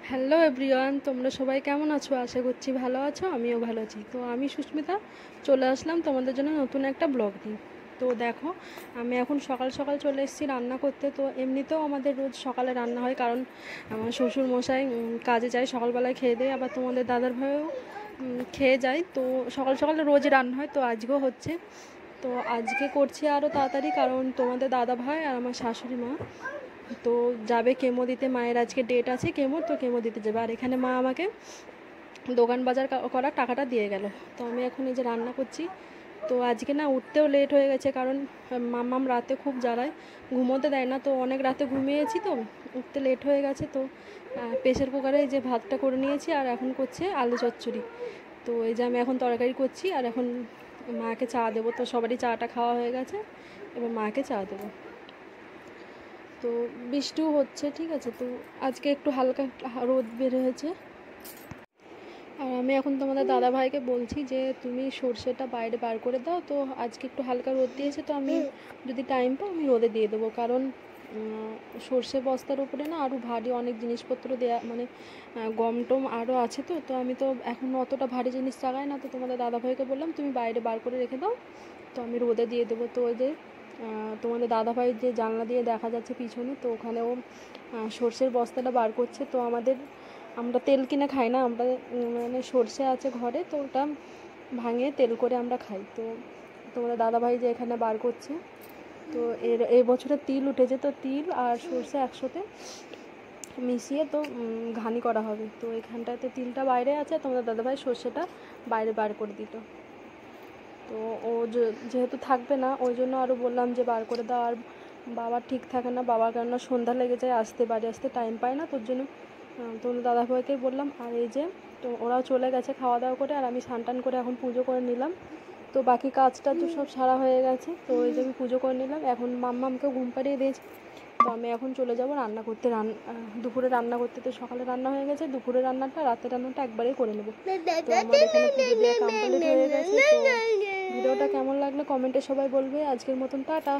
Hello everyone, তোমরা সবাই কেমন আছো? আশা করছি ভালো আছো, আমিও ভালো আছি। তো আমি সুস্মিতা চলে আসলাম তোমাদের জন্য নতুন একটা ব্লগ নিয়ে। তো দেখো, আমি এখন সকাল সকাল চলে এসেছি রান্না করতে। তো এমনিতেও আমাদের রোজ সকালে রান্না হয়, কারণ আমার শ্বশুর মশাই কাজে যায়, সকালবেলায় খেয়ে দেয়, আবার তোমাদের দাদার ভাইও খেয়ে যায়। তো সকাল সকালে রোজই রান্না হয়, তো আজকেও হচ্ছে। তো আজকে করছি আরও তাড়াতাড়ি, কারণ তোমাদের দাদা ভাই আর আমার শাশুড়ি মা তো যাবে কেমো দিতে। মায়ের আজকে ডেট আছে কেমোর, তো কেমো দিতে যাবে। আর এখানে মা আমাকে দোকান বাজার করার টাকাটা দিয়ে গেল। তো আমি এখন এই যে রান্না করছি। তো আজকে না উঠতেও লেট হয়ে গেছে, কারণ মাম্মাম রাতে খুব জ্বালায়, ঘুমোতে দেয় না। তো অনেক রাতে ঘুমিয়েছি, তো উঠতে লেট হয়ে গেছে। তো প্রেশার কুকারে এই যে ভাতটা করে নিয়েছি, আর এখন করছে আলু চচ্চড়ি। তো এই যে আমি এখন তরকারি করছি, আর এখন মাকে চা দেবো। তো সবারই চাটা খাওয়া হয়ে গেছে, এবার মাকে চা দেবো। তো বৃষ্টিও হচ্ছে, ঠিক আছে। তো আজকে একটু হালকা রোদ বের হয়েছে। আর আমি এখন তোমাদের দাদা ভাইকে বলছি যে তুমি সর্ষেটা বাইরে বার করে দাও। তো আজকে একটু হালকা রোদ দিয়েছে, তো আমি যদি টাইম পাই আমি রোদে দিয়ে দেবো, কারণ সর্ষে বস্তার উপরে না আরও ভারী অনেক জিনিসপত্র দেয়া, মানে গম টম আরও আছে। তো তো আমি তো এখন অতটা ভারী জিনিস চালাই না। তো তোমাদের দাদাভাইকে বললাম তুমি বাইরে বার করে রেখে দাও, তো আমি রোদে দিয়ে দেবো। তো ওই যে তোমাদের দাদাভাই যে জানলা দিয়ে দেখা যাচ্ছে পিছনে, তো ওখানেও সর্ষের বস্তাটা বার করছে। তো আমরা তেল কিনে খাই না, আমরা মানে সর্ষে আছে ঘরে, তো ওটা ভাঙে তেল করে আমরা খাই। তো তোমাদের দাদাভাই যে এখানে বার করছে, তো এই বছরে তিল উঠেছে, তো তিল আর সর্ষে একসাথে মিশিয়ে তো ঘানি করা হবে। তো এখানটাতে তিলটা বাইরে আছে, তোমাদের দাদাভাই সর্ষেটা বাইরে বার করে দিত। তো ও যেহেতু থাকবে না, ওই জন্য আরও বললাম যে বার করে দাও। আর বাবার ঠিক থাকে না, বাবার কেননা সন্ধ্যা লেগে যায়, বাড়ি আসতে টাইম পায় না, তোর জন্য তোমাদের দাদাভাইকেই বললাম। আর এই যে তো ওরাও চলে গেছে খাওয়া দাওয়া করে, আর আমি স্নান টান করে এখন পুজো করে নিলাম। তো বাকি কাজটা তো সব সারা হয়ে গেছে। তো এই যে আমি পুজো করে নিলাম, এখন মাম্মামকে ঘুম পাড়িয়ে দিয়েছি। তো আমি এখন চলে যাব রান্না করতে। দুপুরে রান্না করতে, তো সকালে রান্না হয়ে গেছে, দুপুরে রান্নাটা রাতের রান্নাটা একবারেই করে নেবো। তো আমার এখানে পুজো দেওয়া কমপ্লিট হয়ে গেছে। তো ভিডিওটা কেমন লাগলো কমেন্টে সবাই বলবে। আজকের মতন টাটা।